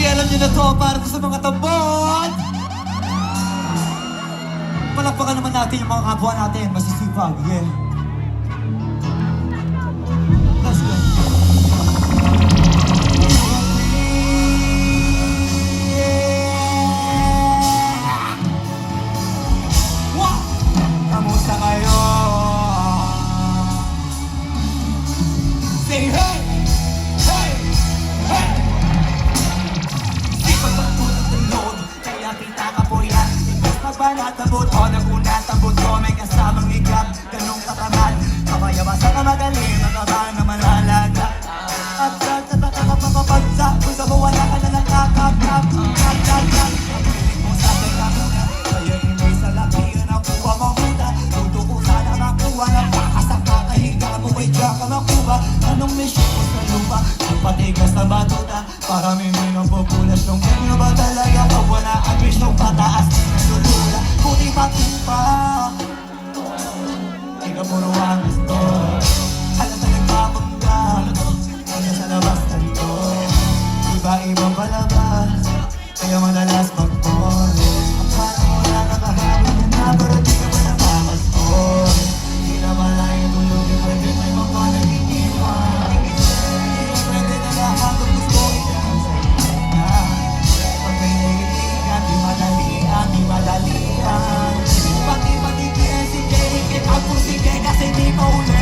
alam nyo na to, para sa mga tambot! Palakpakan naman natin yung mga kapwa natin, masisipag, yeah. Let's go. Wow! Kamusta kayo? Say hey! Hey! Hey! Sipag pagtulog ng load, kaya kita ka po yan. Imbes magbanat-tabot o nagunat-tabot ko, may kasamang ikat, ganong katamad. Kapayabasa ka magaling, magkabang na malalaga. At kakapapapagsa, kung sa buwala ka na nakakapap. Kap-kap-kap, ang piling mo sa akin na muna. Kaya hindi sa laki yun ang kuha mo muna. Tuto ko sana makuha ng pakasak na kahiga mo, ay diyan ka makuha. Anong mission mo sa lupa? Ang patigas na batuta, para may minong pupulas nung ganyo ba talaga? Pag wala ang mission pataas, nalulula, puti pati pa. Ikaw puro ang gusto, alam na nagpapanggap, kaya sa labas ganito, iba-ibang palabas, kaya madalas mag-on. Ang parang wala nakahabol na na, pero di ka ba nakakaston? Di na malayo tulogin, pwede may mga nag-iiwan. Pwede na lahat ang gusto, ikaw sa na. Pag may naiigan, di madalian, di madalian. Pati-pati PNCJ, higit ako sige kasi di pa uli.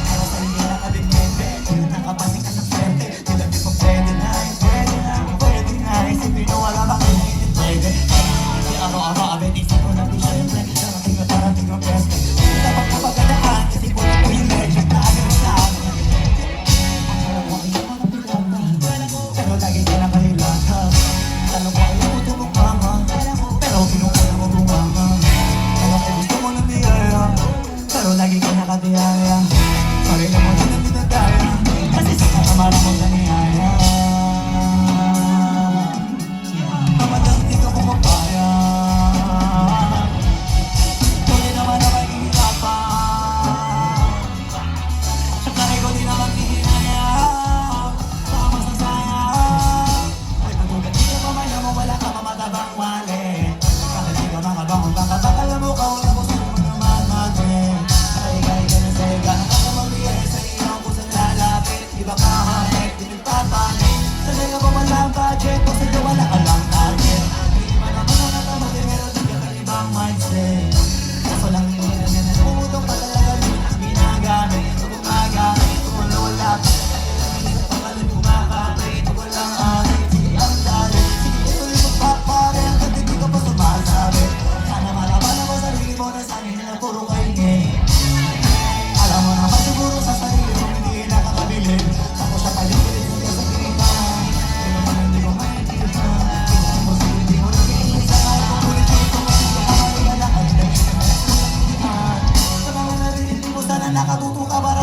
Para sa hindi nakadepende, kung nakapasing ka sa swerte, tila di pa pwede na, pwede na. Isipin na wala ba kayo hindi pwede. Hindi ako abet, isip ko na di syempre. Darating ang peste, hindi na pagpapagadaan, kasi pula ko yung legend na agad sa akin. Ang sarap ko ay yung mga pinagdan, pero lagi ka lang kalilakan. Tanong ko ay yung tumukama, pero kinukuha mo bumama. Alam ko gusto mo ng biyaya, pero lagi ka nakatiyaya. Sorry na mo din ang pinagdaya, kasi sa kakamara mo na niyaya. Namadang di ka pumapaya, tuloy naman na mahihirapan. Sa kare ko di naman hihinaya, baka masasayang. Ay pag-ugat di ka pamaya mo, wala ka mamatabang wali. Bakit di ka makabang, baka alam mo ka, wala ko sa'yo mo naman natin. Kaya ka na sa'yo, gano'n ka na magbiyay sa iyo kung saan lalapit. Iba ka hanip, di nagpapalit. Sanay ka pa walang budget, kung sa'yo wala ka lang target. Hindi man naman nakatamad, eh meron din ka ng ibang mindset. Kaso lang hindi na yan, umutong pa talaga din. Ginagamit, gumagamit, kung wala wala ka. Hindi ka pangalan kumakapit, walang alit. Sige ang dali, sige ito'y magpaparin. At hindi ka pa sumasabi. Sana malaman ako sa sarili mo na sanay na puro kaingin. Alam mo naman siguro sa sarili mo hindi nakakabilib. Tapos siya paligid mo ka sa pilitan. Hindi naman hindi ko maintindihan. Pinsan mo sa hindi mo nag-iinit sa kahit kung ulit dito mo hindi ka maligalakad. Sa mga narinig mo sana nakatuto ka para